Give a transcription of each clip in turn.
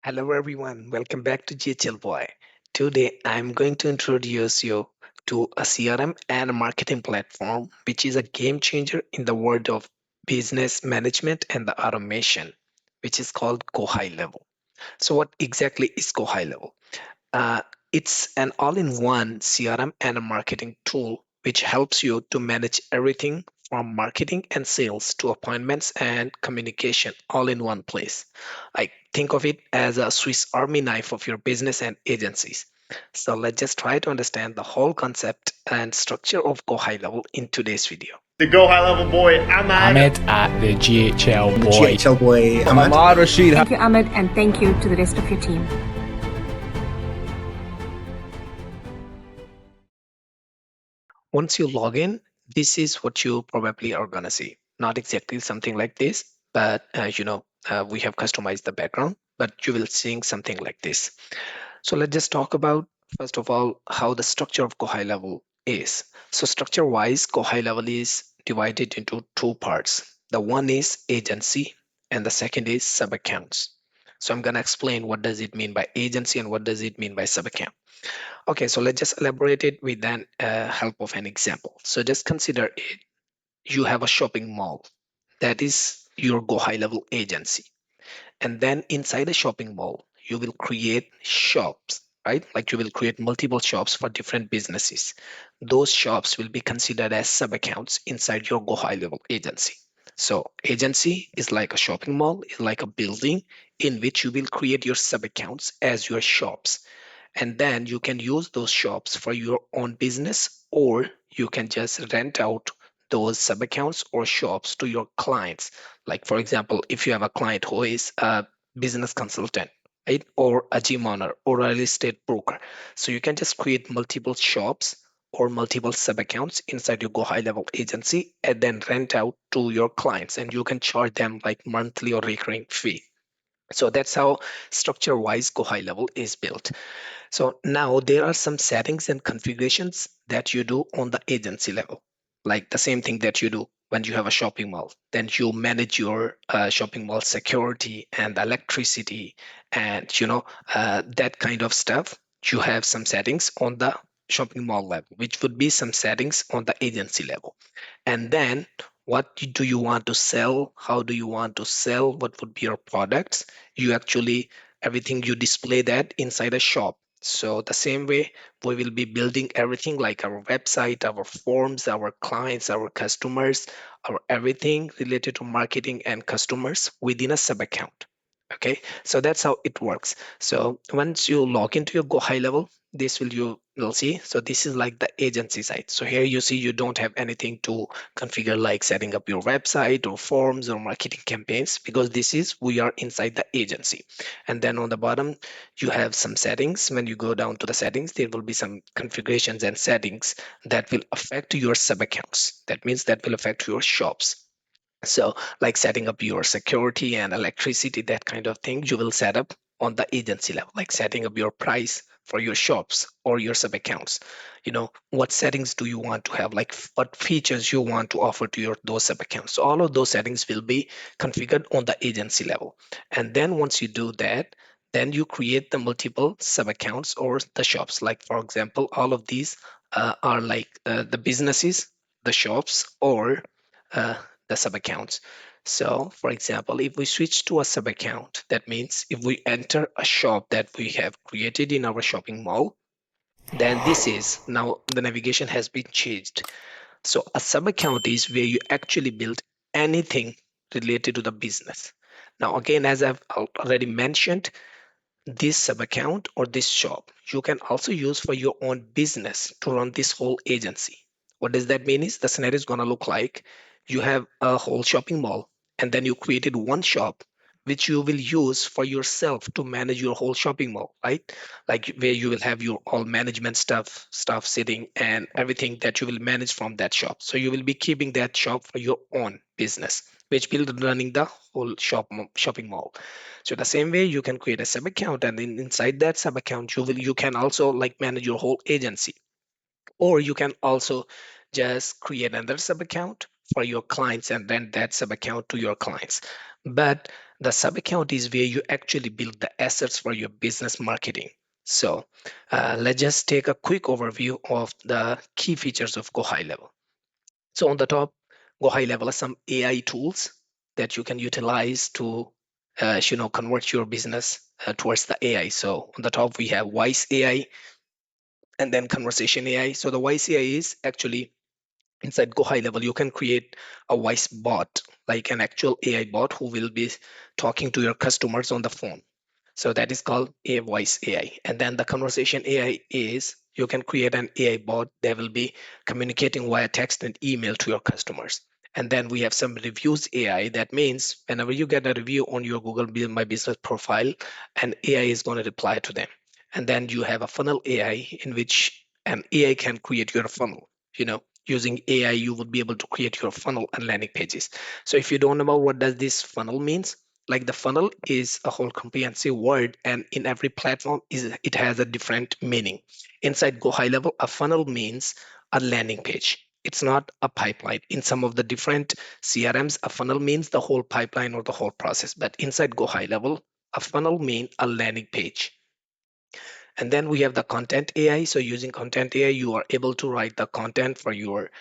Hello everyone, welcome back to GHL Boy. Today I'm going to introduce you to a CRM and a marketing platform which is a game changer in the world of business management and the automation, which is called Gohighlevel. So what exactly is Gohighlevel? Uh, it's an all-in-one CRM and a marketing tool which helps you to manage everything from marketing and sales to appointments and communication all in one place. I think of it as a Swiss Army knife of your business and agencies. So let's just try to understand the whole concept and structure of Go High Level in today's video. The Go High Level boy, Ahmad. Ahmed at the GHL I'm the boy. GHL boy. I'm Ahmad Rashid. Thank you, Ahmed, and thank you to the rest of your team. Once you log in, this is what you probably are gonna see. Not exactly something like this, but we have customized the background, but you will seeing something like this. So let's just talk about first of all how the structure of Kohai level is. So structure wise, Kohai level is divided into two parts. The one is agency and the second is sub accounts. So I'm gonna explain what does it mean by agency and what does it mean by sub account. Okay, so let's just elaborate it with an help of an example. So just consider it. You have a shopping mall that is your Go High Level agency, and then inside a shopping mall, you will create shops, right? Like you will create multiple shops for different businesses. Those shops will be considered as sub accounts inside your Go High Level agency. So agency is like a shopping mall, is like a building in which you will create your sub accounts as your shops, and then you can use those shops for your own business, or you can just rent out those sub accounts or shops to your clients. Like for example, if you have a client who is a business consultant, right, or a gym owner or a real estate broker, so you can just create multiple shops or multiple sub accounts inside your Go High Level agency and then rent out to your clients, and you can charge them like monthly or recurring fee. So that's how structure wise Go High Level is built. So now there are some settings and configurations that you do on the agency level, like the same thing that you do when you have a shopping mall. Then you manage your shopping mall security and electricity and that kind of stuff. You have some settings on the shopping mall level, which would be some settings on the agency level. And then what do you want to sell? How do you want to sell? What would be your products? You actually everything you display that inside a shop. So the same way we will be building everything like our website, our forms, our clients, our customers, our everything related to marketing and customers within a sub account. Okay, so that's how it works. So once you log into your Go High Level, this will see. So this is like the agency side. So here you see you don't have anything to configure like setting up your website or forms or marketing campaigns, because this is we are inside the agency. And then on the bottom you have some settings. When you go down to the settings, there will be some configurations and settings that will affect your sub accounts. That means that will affect your shops. So, like setting up your security and electricity, that kind of thing, you will set up on the agency level, like setting up your price for your shops or your sub accounts. What settings do you want to have, like what features you want to offer to your those sub accounts. So all of those settings will be configured on the agency level. And then once you do that, then you create the multiple sub accounts or the shops. Like for example, all of these are like the businesses, the shops, or uh, the sub accounts. So, for example, if we switch to a sub account, that means if we enter a shop that we have created in our shopping mall, then this is now the navigation has been changed. So, a sub account is where you actually build anything related to the business. Now, again, as I've already mentioned, this sub account or this shop you can also use for your own business to run this whole agency. What does that mean is the scenario is going to look like you have a whole shopping mall, and then you created one shop which you will use for yourself to manage your whole shopping mall, right? Like where you will have your all management stuff sitting and everything that you will manage from that shop. So you will be keeping that shop for your own business, which will be running the whole shopping mall. So the same way you can create a sub account, and inside that sub account you can also like manage your whole agency, or you can also just create another sub account for your clients and rent that sub account to your clients. But The sub account is where you actually build the assets for your business marketing. So let's just take a quick overview of the key features of Gohighlevel. So on the top, Gohighlevel are some AI tools that you can utilize to convert your business towards the AI. So on the top we have voice AI and then conversation AI. So the voice AI is actually inside Gohighlevel, you can create a voice bot, like an actual AI bot who will be talking to your customers on the phone. So that is called a voice AI. And then the conversation AI is you can create an AI bot that will be communicating via text and email to your customers. And then we have some reviews AI. That means whenever you get a review on your Google My Business profile, an AI is going to reply to them. And then you have a funnel AI in which an AI can create your funnel. Using AI, you would be able to create your funnel and landing pages. So if you don't know about what does this funnel means, like the funnel is a whole comprehensive word, and in every platform it has a different meaning. Inside Gohighlevel, a funnel means a landing page. It's not a pipeline. In some of the different CRMs, a funnel means the whole pipeline or the whole process, but inside Gohighlevel, a funnel means a landing page. And then we have the content AI. So using content AI, you are able to write the content for your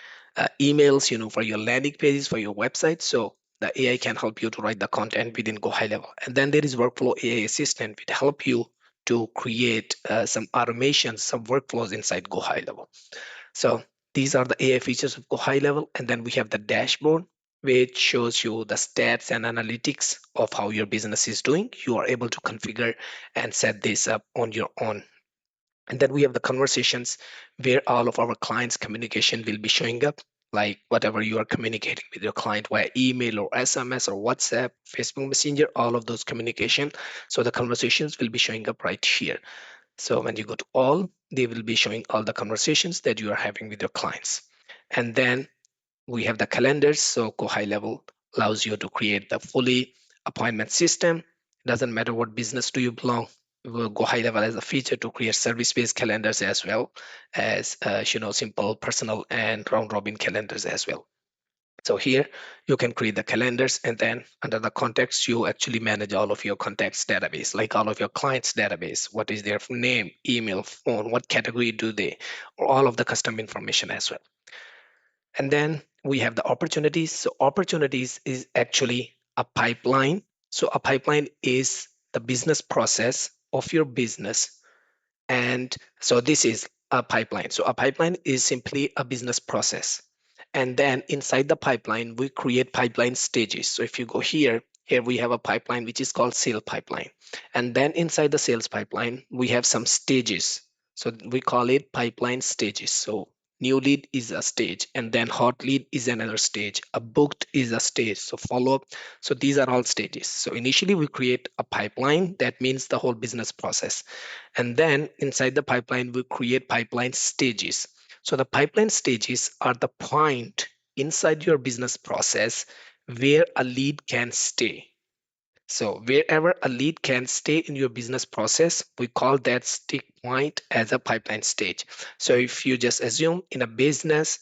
emails, for your landing pages, for your website. So the AI can help you to write the content within Gohighlevel. And then there is Workflow AI Assistant, which help you to create some automations, some workflows inside Gohighlevel. So these are the AI features of Gohighlevel. And then we have the dashboard, which shows you the stats and analytics of how your business is doing. You are able to configure and set this up on your own. And then we have the conversations where all of our clients' communication will be showing up, like whatever you are communicating with your client via email or SMS or WhatsApp, Facebook Messenger, all of those communication. So the conversations will be showing up right here. So when you go to all, they will be showing all the conversations that you are having with your clients. And then we have the calendars. So Gohighlevel allows you to create the fully appointment system. Doesn't matter what business do you belong. Gohighlevel has a feature to create service-based calendars as well as simple personal and round-robin calendars as well. So here you can create the calendars, and then under the contacts, you actually manage all of your contacts database, like all of your clients database. What is their name, email, phone, what category do they, or all of the custom information as well. And then we have the opportunities. So opportunities is actually a pipeline. So a pipeline is the business process of your business. And so this is a pipeline. So a pipeline is simply a business process. And then inside the pipeline, we create pipeline stages. So if you go here we have a pipeline which is called sales pipeline. And then inside the sales pipeline, we have some stages. So we call it pipeline stages. So new lead is a stage, and then hot lead is another stage. A booked is a stage. So follow up. So these are all stages. So initially we create a pipeline. That means the whole business process. And then inside the pipeline, we create pipeline stages. So the pipeline stages are the point inside your business process where a lead can stay. So wherever a lead can stay in your business process, we call that stick point as a pipeline stage. So if you just assume in a business,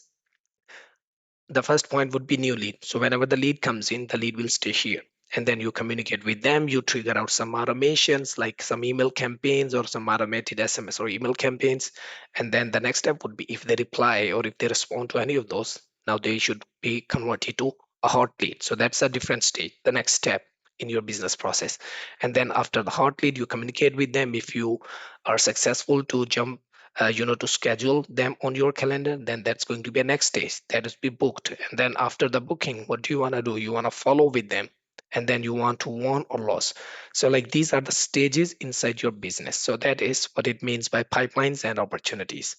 the first point would be new lead. So whenever the lead comes in, the lead will stay here. And then you communicate with them, you trigger out some automations like some email campaigns or some automated SMS or email campaigns. And then the next step would be if they reply or if they respond to any of those, now they should be converted to a hot lead. So that's a different stage, the next step in your business process. And then after the hot lead, you communicate with them. If you are successful to jump to schedule them on your calendar, then that's going to be a next stage, that is be booked. And then after the booking, what do you want to do? You want to follow with them, and then you want to won or lose. So like these are the stages inside your business. So that is what it means by pipelines and opportunities.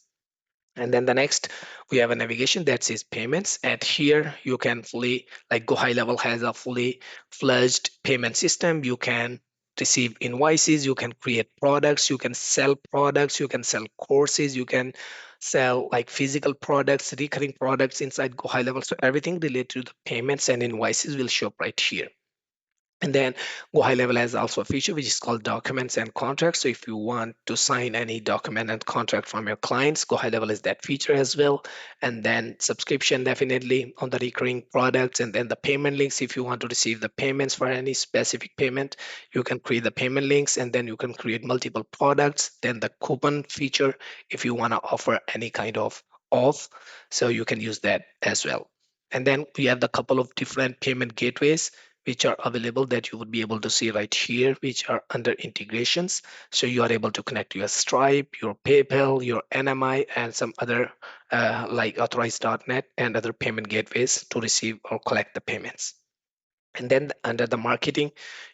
And then the next, we have a navigation that says payments. And here you can fully, like Gohighlevel has a fully fledged payment system. You can receive invoices, you can create products, you can sell products, you can sell courses, you can sell like physical products, recurring products inside Gohighlevel. So everything related to the payments and invoices will show up right here. And then Gohighlevel has also a feature which is called documents and contracts. So if you want to sign any document and contract from your clients, Gohighlevel is that feature as well. And then subscription definitely on the recurring products, and then the payment links. If you want to receive the payments for any specific payment, you can create the payment links, and then you can create multiple products. Then the coupon feature, if you want to offer any kind of off, so you can use that as well. And then we have the couple of different payment gateways which are available that you would be able to see right here, which are under integrations. So you are able to connect your Stripe, your PayPal, your NMI, and some other like authorize.net and other payment gateways to receive or collect the payments. And then under the marketing,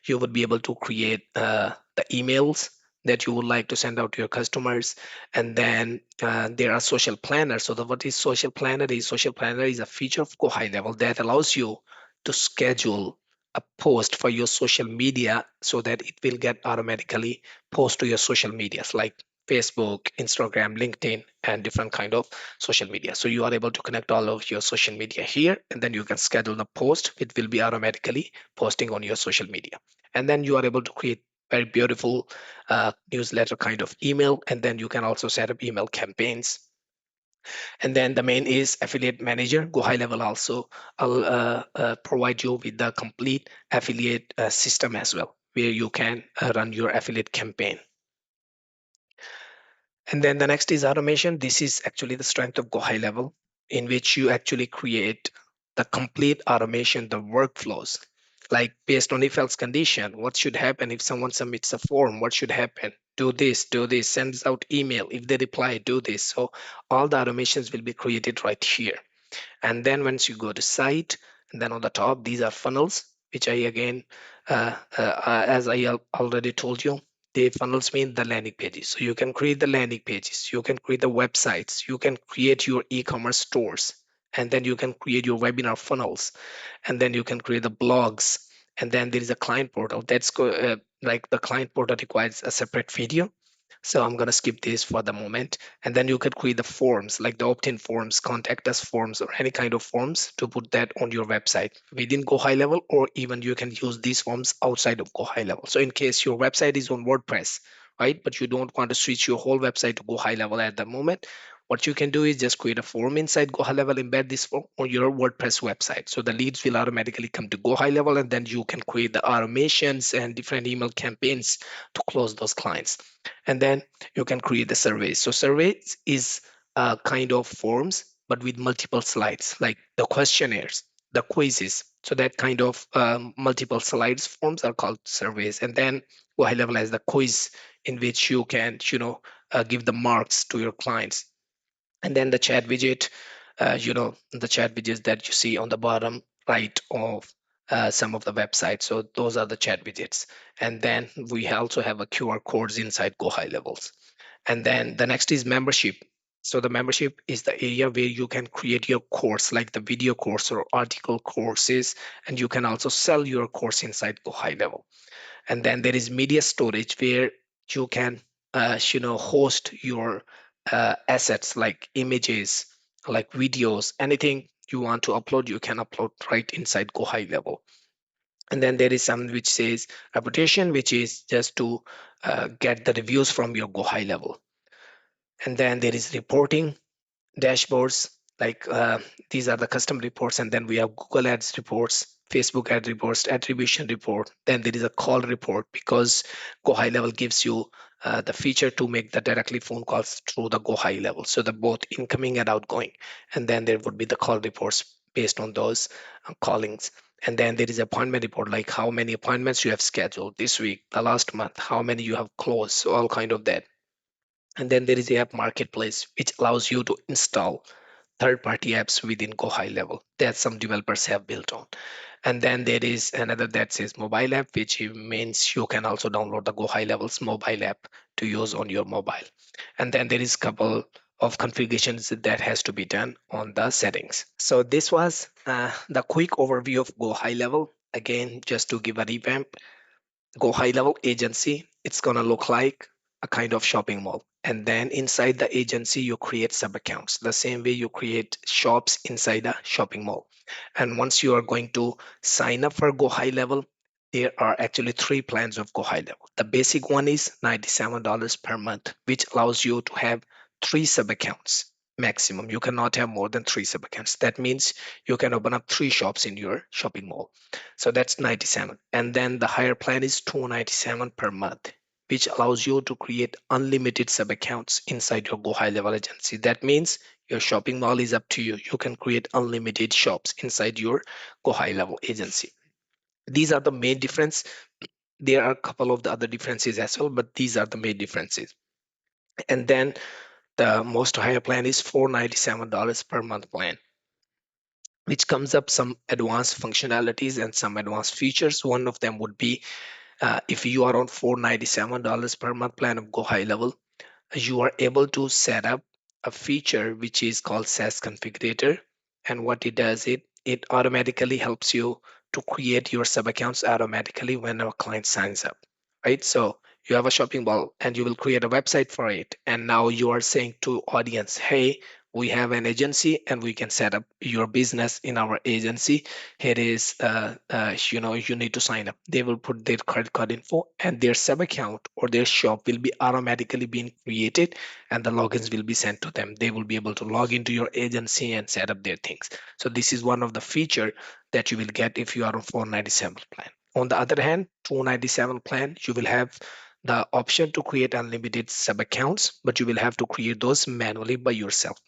you would be able to create the emails that you would like to send out to your customers. And then there are social planners. So what is social planner is? Social planner is a feature of Gohighlevel that allows you to schedule a post for your social media so that it will get automatically post to your social medias like Facebook, Instagram, LinkedIn, and different kind of social media. So you are able to connect all of your social media here, and then you can schedule the post. It will be automatically posting on your social media. And then you are able to create very beautiful newsletter kind of email, and then you can also set up email campaigns. And then the main is affiliate manager. Gohighlevel also provide you with the complete affiliate system as well, where you can run your affiliate campaign. And then the next is automation. This is actually the strength of Gohighlevel, in which you actually create the complete automation, the workflows, like based on if else condition, what should happen if someone submits a form, what should happen? Do this, sends out email. If they reply, do this. So all the automations will be created right here. And then once you go to site, and then on the top, these are funnels, which I again, as I already told you, the funnels mean the landing pages. So you can create the landing pages, you can create the websites, you can create your e-commerce stores, and then you can create your webinar funnels, and then you can create the blogs. And then there is a client portal like the client portal requires a separate video, so I'm going to skip this for the moment. And then you could create the forms, like the opt-in forms, contact us forms, or any kind of forms to put that on your website within Gohighlevel, or even you can use these forms outside of Gohighlevel. So in case your website is on WordPress, right, but you don't want to switch your whole website to Gohighlevel at the moment, what you can do is just create a form inside Gohighlevel, embed this form on your WordPress website. So the leads will automatically come to Gohighlevel, and then you can create the automations and different email campaigns to close those clients. And then you can create the surveys. So surveys is a kind of forms, but with multiple slides, like the questionnaires, the quizzes. So that kind of multiple slides forms are called surveys. And then Gohighlevel has the quiz in which you can, give the marks to your clients. And then the chat widget, the chat widgets that you see on the bottom right of some of the websites. So those are the chat widgets. And then we also have a QR codes inside Gohighlevel. And then the next is membership. So the membership is the area where you can create your course, like the video course or article courses, and you can also sell your course inside Gohighlevel. And then there is media storage where you can host your assets like images, like videos, anything you want to upload, you can upload right inside Gohighlevel. And then there is some which says reputation, which is just to get the reviews from your Gohighlevel. And then there is reporting dashboards, like these are the custom reports. And then we have Google ads reports, Facebook ad reports, attribution report. Then there is a call report, because Gohighlevel gives you the feature to make the directly phone calls through the Gohighlevel, so the both incoming and outgoing. And then there would be the call reports based on those callings. And then there is appointment report, like how many appointments you have scheduled this week, the last month, how many you have closed, so all kind of that. And then there is the app marketplace, which allows you to install third-party apps within Gohighlevel that some developers have built on. And then there is another that says mobile app, which means you can also download the Gohighlevel's mobile app to use on your mobile. And then there is a couple of configurations that has to be done on the settings. So this was the quick overview of Gohighlevel. Again, just to give a revamp, Gohighlevel agency, it's gonna look like a kind of shopping mall. And then inside the agency, you create sub accounts, the same way you create shops inside a shopping mall. And once you are going to sign up for Gohighlevel, there are actually three plans of Gohighlevel. The basic one is $97 per month, which allows you to have three sub accounts maximum. You cannot have more than three sub accounts. That means you can open up three shops in your shopping mall. So that's 97. And then the higher plan is $297 per month, which allows you to create unlimited sub accounts inside your Gohighlevel agency. That means your shopping mall is up to you. You can create unlimited shops inside your Gohighlevel agency. These are the main difference. There are a couple of the other differences as well, but these are the main differences. And then the most higher plan is $497 per month plan, which comes up some advanced functionalities and some advanced features. One of them would be if you are on $497 per month plan of Gohighlevel, you are able to set up a feature which is called SaaS configurator. And what it does, it automatically helps you to create your sub accounts automatically when a client signs up, right? So you have a shopping mall and you will create a website for it, and now you are saying to audience, hey, we have an agency and we can set up your business in our agency. Here is you need to sign up. They will put their credit card info, and their sub account or their shop will be automatically being created, and the logins will be sent to them. They will be able to log into your agency and set up their things. So this is one of the feature that you will get if you are on 497 plan. On the other hand, 297 plan, you will have the option to create unlimited sub accounts, but you will have to create those manually by yourself.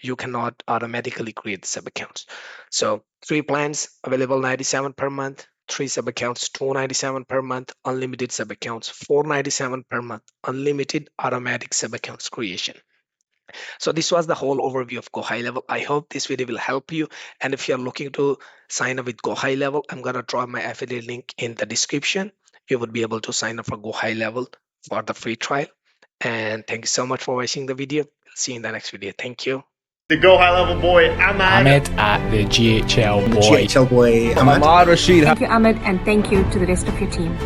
You cannot automatically create sub accounts. So three plans available, 97 per month, three sub accounts, 297 per month, unlimited sub accounts, 497 per month, unlimited automatic sub accounts creation. So this was the whole overview of Gohighlevel. I hope this video will help you. And if you're looking to sign up with Gohighlevel, I'm gonna drop my affiliate link in the description. You would be able to sign up for Gohighlevel for the free trial. And thank you so much for watching the video. See you in the next video. Thank you. The Go High Level boy, Ahmed at the GHL boy. GHL boy, Ahmed Rashid. Thank you, Ahmed, and thank you to the rest of your team.